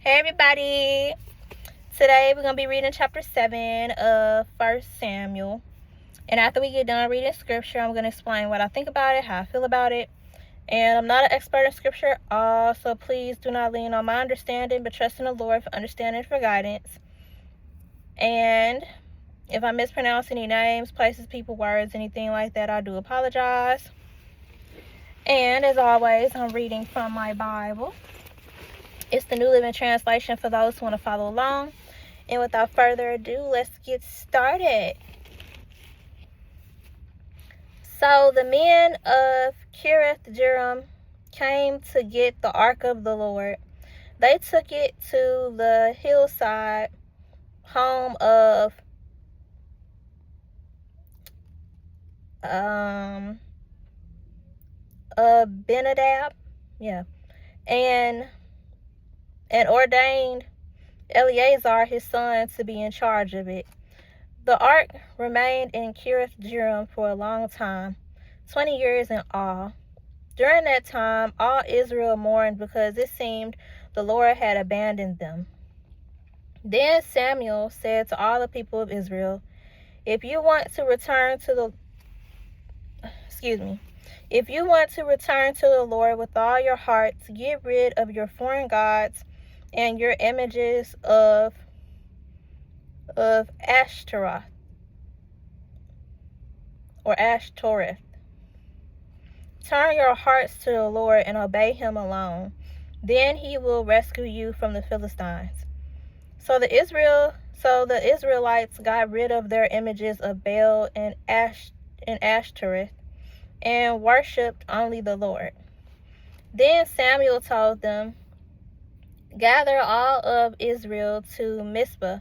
Hey everybody! Today we're going to be reading chapter 7 of 1 Samuel. And after we get done reading scripture, I'm going to explain what I think about it, how I feel about it. And I'm not an expert in scripture at all, so please do not lean on my understanding, but trust in the Lord for understanding and for guidance. And if I mispronounce any names, places, people, words, anything like that, I do apologize. And as always, I'm reading from my Bible. It's the New Living Translation for those who want to follow along. And without further ado, let's get started. So the men of Kiriath-Jearim came to get the ark of the Lord. They took it to the hillside home of Abinadab, and ordained Eleazar his son to be in charge of it. The ark remained in Kiriath-Jearim for a long time, 20 years in all. During that time, all Israel mourned because it seemed the Lord had abandoned them. Then Samuel said to all the people of Israel, If you want to return to the Lord with all your hearts, get rid of your foreign gods and your images of Ashtaroth or Ashtoreth. Turn your hearts to the Lord and obey him alone. Then he will rescue you from the Philistines. So the Israelites got rid of their images of Baal and Ashtoreth and worshipped only the Lord. Then Samuel told them, Gather all of Israel to Mizpah,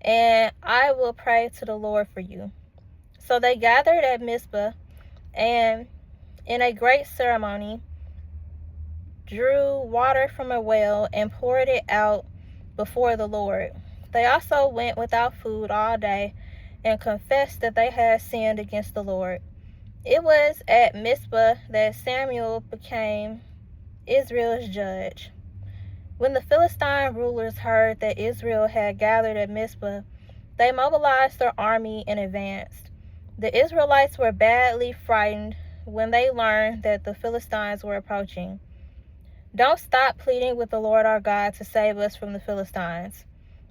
and I will pray to the Lord for you. So they gathered at Mizpah, and in a great ceremony, drew water from a well and poured it out before the Lord. They also went without food all day and confessed that they had sinned against the Lord. It was at Mizpah that Samuel became Israel's judge. When the Philistine rulers heard that Israel had gathered at Mizpah, they mobilized their army and advanced. The Israelites were badly frightened when they learned that the Philistines were approaching. Don't stop pleading with the Lord our God to save us from the Philistines,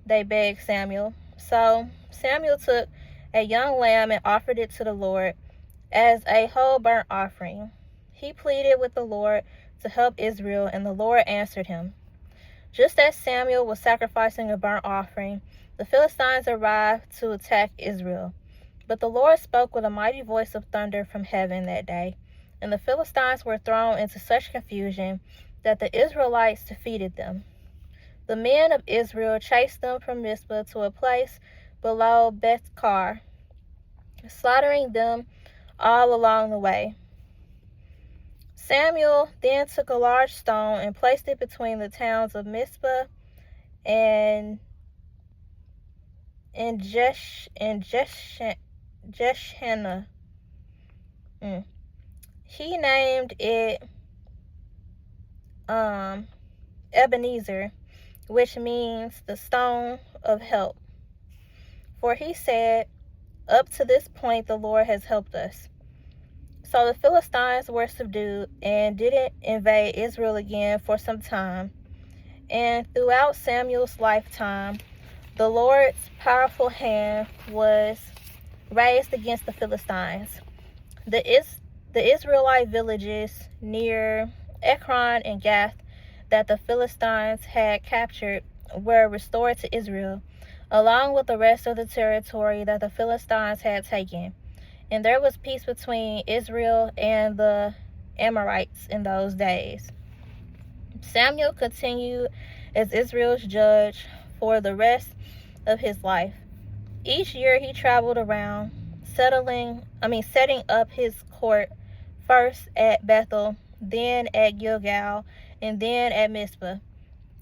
they begged Samuel. So Samuel took a young lamb and offered it to the Lord as a whole burnt offering. He pleaded with the Lord to help Israel, and the Lord answered him. Just as Samuel was sacrificing a burnt offering, the Philistines arrived to attack Israel. But the Lord spoke with a mighty voice of thunder from heaven that day, and the Philistines were thrown into such confusion that the Israelites defeated them. The men of Israel chased them from Mizpah to a place below Beth-kar, slaughtering them all along the way. Samuel then took a large stone and placed it between the towns of Mizpah and Jeshanah. He named it Ebenezer, which means the stone of help. For he said, Up to this point the Lord has helped us. So the Philistines were subdued and didn't invade Israel again for some time. And throughout Samuel's lifetime, the Lord's powerful hand was raised against the Philistines. The Israelite villages near Ekron and Gath that the Philistines had captured were restored to Israel, along with the rest of the territory that the Philistines had taken. And there was peace between Israel and the Amorites in those days. Samuel continued as Israel's judge for the rest of his life. Each year he traveled around, setting up his court, first at Bethel, then at Gilgal, and then at Mizpah.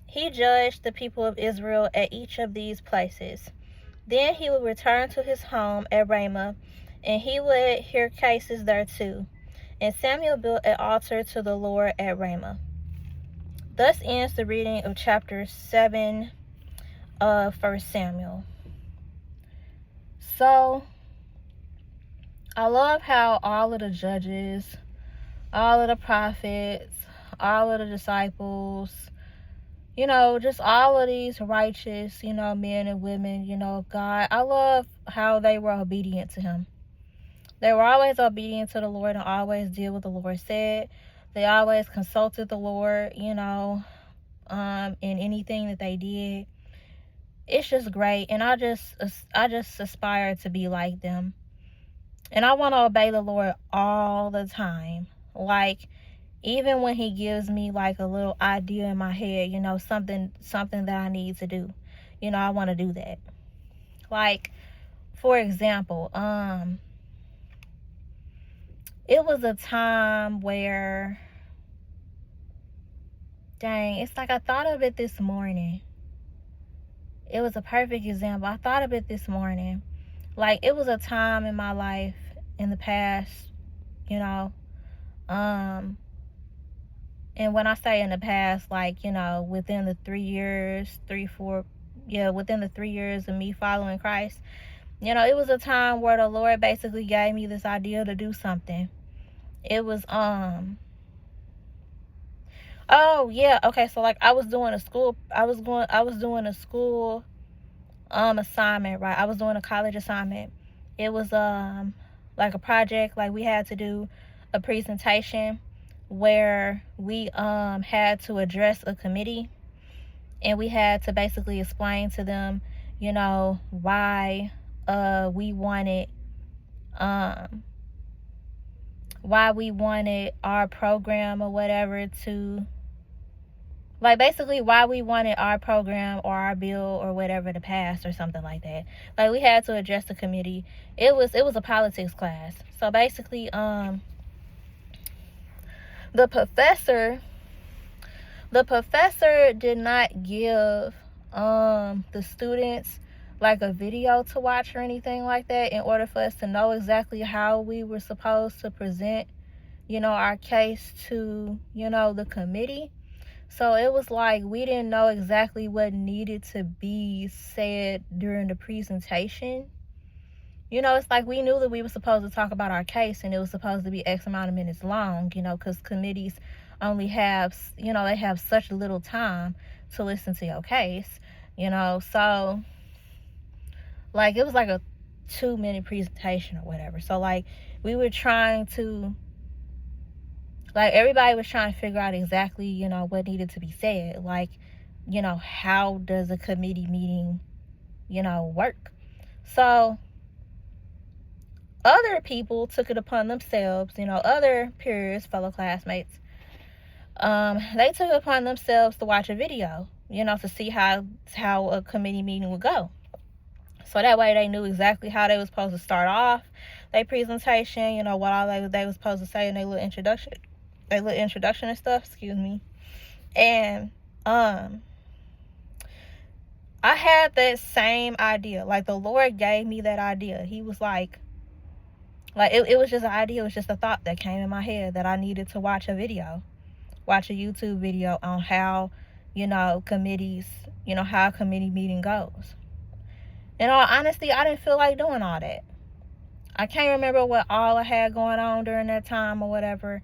He judged the people of Israel at each of these places. Then he would return to his home at Ramah, and he would hear cases there too. And Samuel built an altar to the Lord at Ramah. thus ends the reading of chapter 7 of 1 Samuel. So, I love how all of the judges, all of the prophets, all of the disciples, just all of these righteous, men and women, of God, I love how they were obedient to him. They were always obedient to the Lord and always did what the Lord said. They always consulted the Lord, in anything that they did. It's just great, and I just aspire to be like them. And I want to obey the Lord all the time. Like, even when he gives me like a little idea in my head, something that I need to do, I want to do that. Like, for example, it was a time where, dang, it's like I thought of it this morning. It was a perfect example. I thought of it this morning. Like, it was a time in my life in the past, and when I say in the past, like, within the 3 years, within the 3 years of me following Christ, it was a time where the Lord basically gave me this idea to do something. It was, oh yeah, okay, so like I was doing a school assignment, right? I was doing a college assignment. It was like a project, like we had to do a presentation where we had to address a committee, and we had to basically explain to them, why we wanted our program or whatever to, like, basically why we wanted our program or our bill or whatever to pass or something like that. Like, we had to address the committee. It was a politics class. So basically, the professor did not give the students like a video to watch or anything like that in order for us to know exactly how we were supposed to present, our case to, the committee. So it was like we didn't know exactly what needed to be said during the presentation. It's like we knew that we were supposed to talk about our case, and it was supposed to be X amount of minutes long, because committees only have, they have such little time to listen to your case, so like it was like a 2-minute presentation or whatever. So like we were trying to, like, everybody was trying to figure out exactly, what needed to be said. Like, how does a committee meeting, work? So other people took it upon themselves, other peers, fellow classmates, they took it upon themselves to watch a video, to see how a committee meeting would go. So that way they knew exactly how they were supposed to start off their presentation, what all they were supposed to say in their little introduction and stuff, And I had that same idea. Like, the Lord gave me that idea. He was like it was just an idea. It was just a thought that came in my head that I needed to watch a YouTube video on how, committees, how a committee meeting goes. In all honesty, I didn't feel like doing all that. I can't remember what all I had going on during that time or whatever.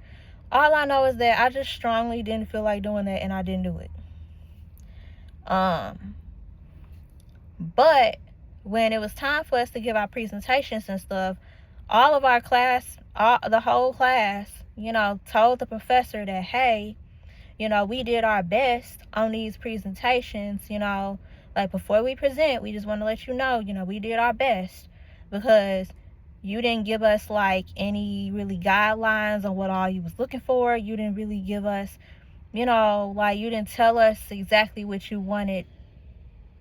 All I know is that I just strongly didn't feel like doing that, and I didn't do it. But when it was time for us to give our presentations and stuff, all of our class, the whole class, told the professor that, hey, we did our best on these presentations, like, before we present, we just want to let you know, we did our best, because you didn't give us like any really guidelines on what all you was looking for. You didn't really give us, like, you didn't tell us exactly what you wanted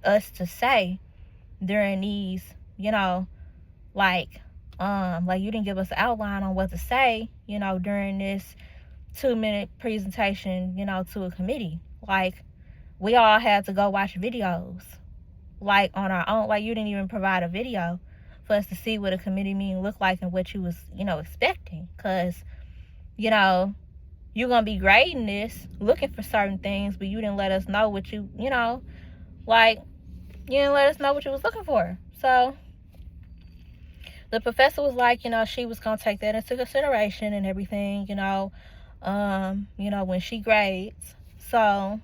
us to say during these, like you didn't give us an outline on what to say, during this 2-minute presentation, to a committee. Like, we all had to go watch videos, like, on our own. Like, you didn't even provide a video for us to see what a committee meeting looked like and what you was, expecting. Because, you're going to be grading this, looking for certain things, but you didn't let us know what you know, like, you didn't let us know what you was looking for. So the professor was like, she was going to take that into consideration and everything, when she grades. So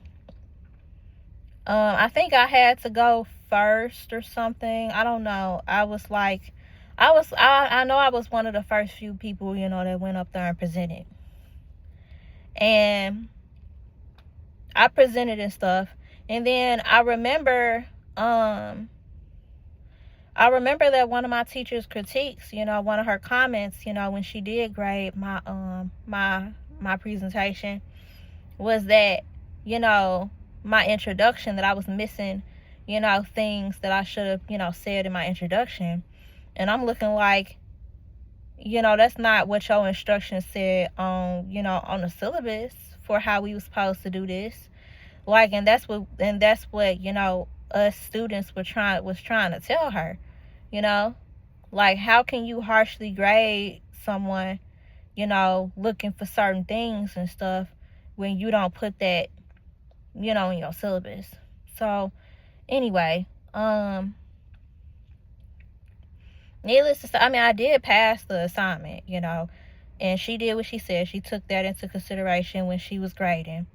I think I had to go first or something. I don't know. I was like, I know I was one of the first few people, that went up there and presented. And I presented and stuff. And then I remember that one of my teacher's critiques, one of her comments, when she did grade my my presentation, was that, my introduction, that I was missing, things that I should have, said in my introduction. And I'm looking like, that's not what your instructions said on the syllabus for how we was supposed to do this. Like, and that's what us students was trying to tell her, like, how can you harshly grade someone, looking for certain things and stuff, when you don't put that, in your syllabus. So anyway, needless to say, I did pass the assignment, and she did what she said. She took that into consideration when she was grading.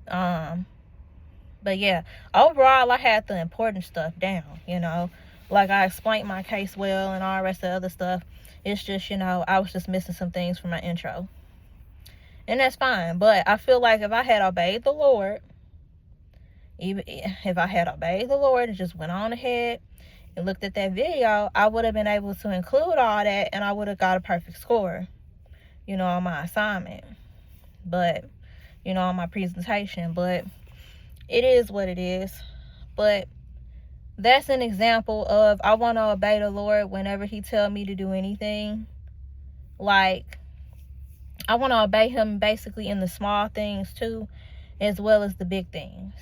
But yeah, overall, I had the important stuff down, like, I explained my case well and all the rest of the other stuff. It's just, I was just missing some things from my intro. And that's fine. But I feel like if I had obeyed the Lord, even if I had obeyed the Lord and just went on ahead and looked at that video, I would have been able to include all that, and I would have got a perfect score, on my assignment. But, on my presentation. But it is what it is. But that's an example of, I want to obey the Lord whenever he tell me to do anything. Like, I want to obey him basically in the small things too, as well as the big things.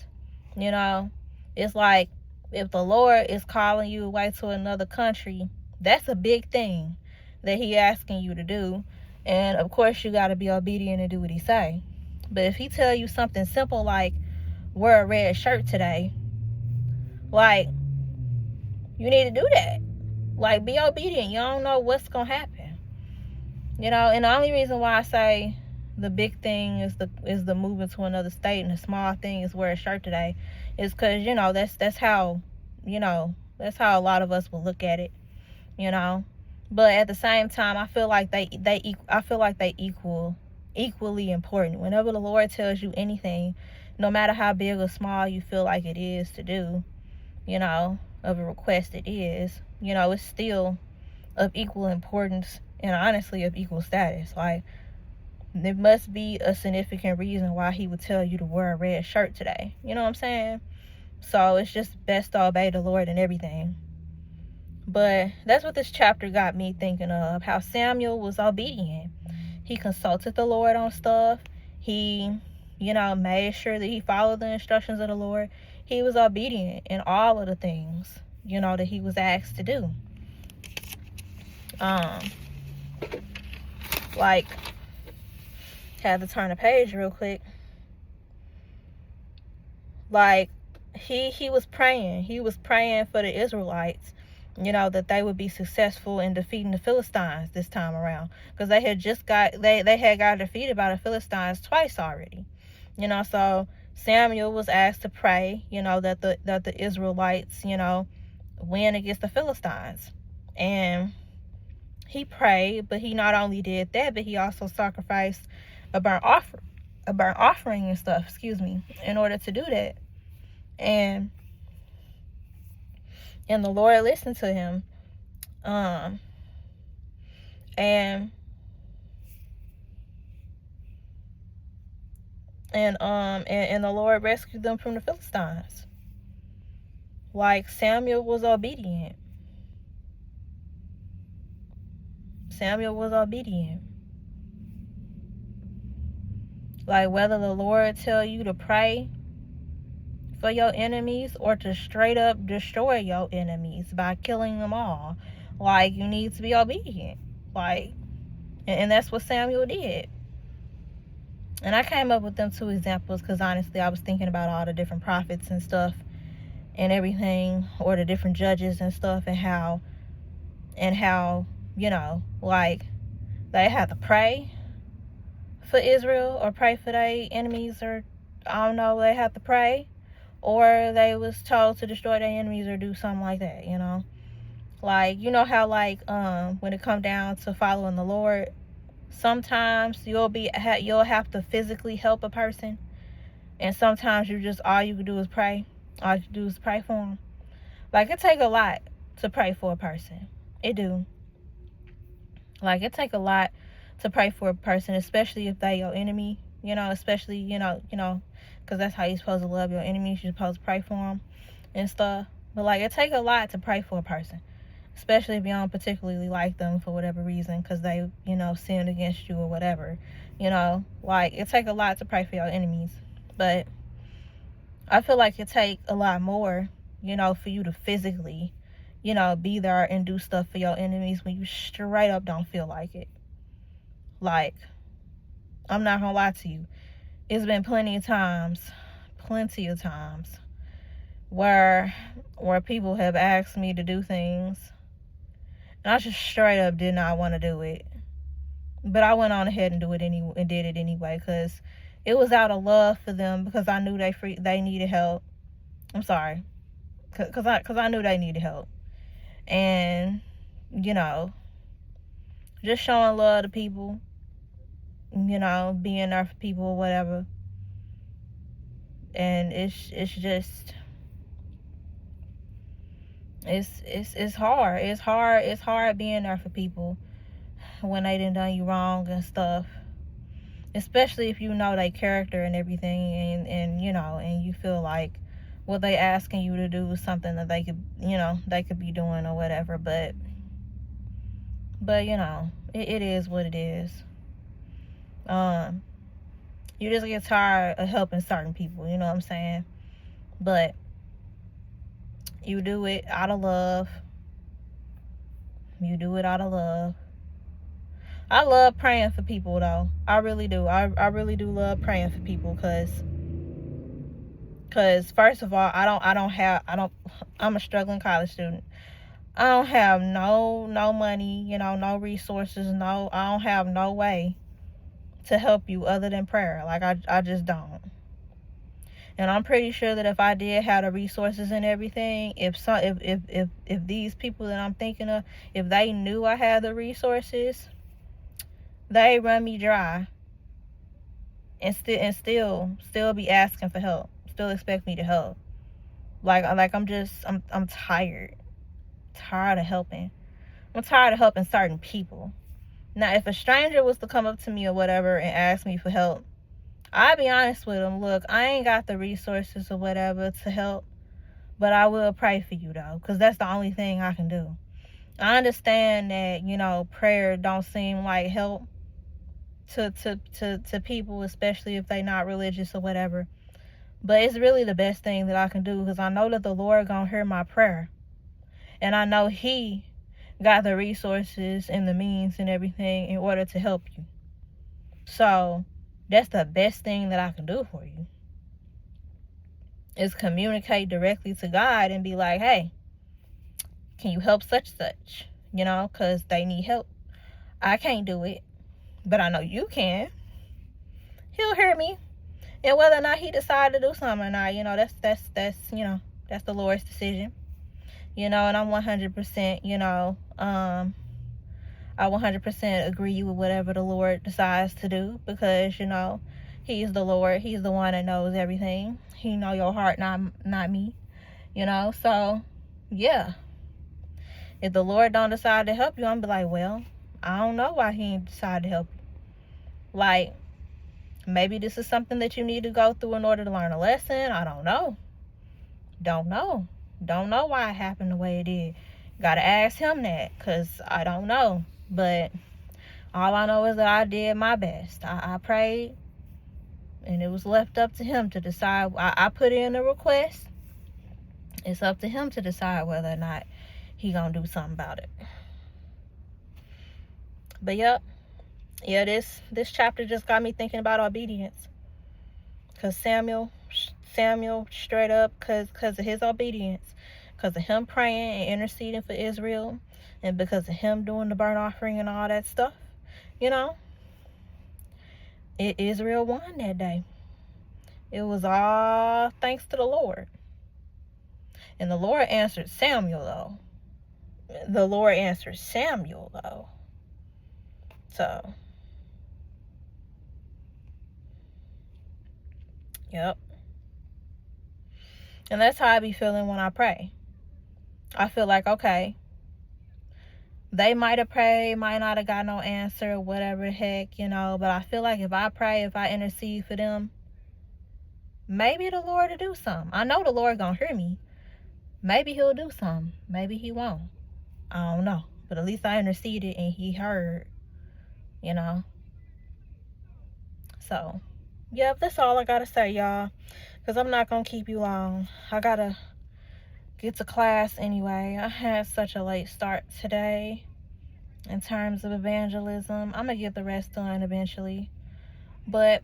It's like, if the Lord is calling you away to another country, that's a big thing that he asking you to do. And of course you got to be obedient and do what he say. But if he tell you something simple like, wear a red shirt today, like, you need to do that. Like, be obedient. You don't know what's going to happen. And the only reason why I say the big thing is the moving to another state, and the small thing is wear a shirt today, is because, that's how, that's how a lot of us will look at it, But at the same time, I feel like they equally important. Whenever the Lord tells you anything, no matter how big or small you feel like it is to do, of a request it is, it's still of equal importance, and honestly of equal status. Like, there must be a significant reason why he would tell you to wear a red shirt today. You know what I'm saying? So it's just best to obey the Lord in everything. But that's what this chapter got me thinking of, how Samuel was obedient. He consulted the Lord on stuff. He, made sure that he followed the instructions of the Lord. He was obedient in all of the things, that he was asked to do. Like, had to turn the page real quick. Like, he was praying. He was praying for the Israelites, that they would be successful in defeating the Philistines this time around, because they had got defeated by the Philistines twice already. So Samuel was asked to pray, that the Israelites, win against the Philistines. And he prayed, but he not only did that, but he also sacrificed a burnt offering and stuff, in order to do that. And the Lord listened to him. And the Lord rescued them from the Philistines. Like, Samuel was obedient. Like, whether the Lord tell you to pray for your enemies or to straight up destroy your enemies by killing them all, like, you need to be obedient. Like, and that's what Samuel did. And I came up with them 2 examples because honestly I was thinking about all the different prophets and stuff and everything, or the different judges and stuff, and how like they had to pray for Israel or pray for their enemies, or I don't know, they had to pray, or they was told to destroy their enemies or do something like that, Like, how like when it come down to following the Lord, sometimes you'll have to physically help a person, and sometimes all you can do is pray. All you can do is pray for them. Like, it take a lot to pray for a person. It do. Like, it take a lot to pray for a person, especially if they your enemy. Especially because that's how you're supposed to love your enemies. You're supposed to pray for them and stuff. But like, it take a lot to pray for a person, especially if you don't particularly like them for whatever reason, because they, sinned against you or whatever. Like, it take a lot to pray for your enemies. But I feel like it take a lot more, for you to physically, be there and do stuff for your enemies when you straight up don't feel like it. Like, I'm not gonna lie to you. It's been plenty of times where people have asked me to do things, and I just straight up did not want to do it. But I went on ahead and did it anyway, because it was out of love for them, because I knew they needed help. I'm sorry. Because I knew they needed help. And, just showing love to people, being there for people or whatever. And it's just, it's hard. It's hard being there for people when they done you wrong and stuff. Especially if you know their character and everything, and you feel like what they asking you to do is something that they could be doing or whatever. But it is what it is. You just get tired of helping certain people, you know what I'm saying? But you do it out of love. I love praying for people, though. I really do. I really do love praying for people, because first of all, I'm a struggling college student. I don't have no money, no resources, I don't have no way to help you other than prayer. Like, I just don't. And I'm pretty sure that if I did have the resources and everything, if these people that I'm thinking of, if they knew I had the resources, they run me dry and still be asking for help, still expect me to help. Like I'm tired of helping. I'm tired of helping certain people. Now, if a stranger was to come up to me or whatever and ask me for help, I'd be honest with them. Look, I ain't got the resources or whatever to help, but I will pray for you, though, because that's the only thing I can do. I understand that, prayer don't seem like help to people, especially if they not religious or whatever. But it's really the best thing that I can do, because I know that the Lord gonna hear my prayer. And I know He got the resources and the means and everything in order to help you. So that's the best thing that I can do for you, is communicate directly to God and be like, hey, can you help such? Because they need help. I can't do it, but I know you can. He'll hear me. And whether or not He decided to do something or not, that's the Lord's decision. And I'm 100%, I 100% agree with whatever the Lord decides to do, because, He's the Lord. He's the one that knows everything. He know your heart, not me, So, yeah. If the Lord don't decide to help you, I'm be like, well, I don't know why He ain't decided to help you. Like, maybe this is something that you need to go through in order to learn a lesson. I don't know. Don't know why it happened the way it did. Gotta ask Him that, because I don't know. But all I know is that I did my best. I prayed, and it was left up to Him to decide. I put in a request. It's up to Him to decide whether or not He gonna do something about it. But yep, Yeah, this chapter just got me thinking about obedience. Because Samuel straight up, because of his obedience, because of him praying and interceding for Israel, and because of him doing the burnt offering and all that stuff, Israel won that day. It was all thanks to the Lord. And the Lord answered Samuel, though. So, yep. And that's how I be feeling when I pray. I feel like, okay, they might have prayed, might not have got no answer, whatever the heck, but I feel like if I pray, if I intercede for them, maybe the Lord will do something. I know the Lord gonna hear me. Maybe he'll do something. Maybe he won't. I don't know. But at least I interceded and he heard, So, yep, that's all I gotta say, y'all. Because I'm not gonna keep you long. I gotta get to class anyway. I had such a late start today in terms of evangelism. I'm gonna get the rest done eventually. But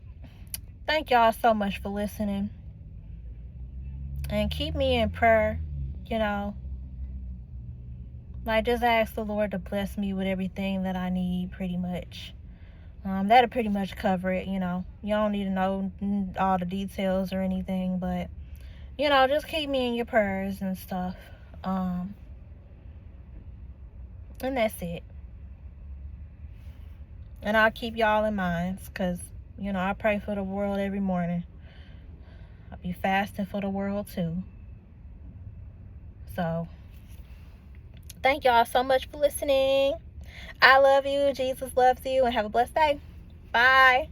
thank y'all so much for listening. And keep me in prayer, Like, just ask the Lord to bless me with everything that I need, pretty much. That'll pretty much cover it, You don't need to know all the details or anything, but, just keep me in your prayers and stuff. And that's it. And I'll keep y'all in mind, because, I pray for the world every morning. I'll be fasting for the world, too. So, thank y'all so much for listening. I love you. Jesus loves you. And have a blessed day. Bye.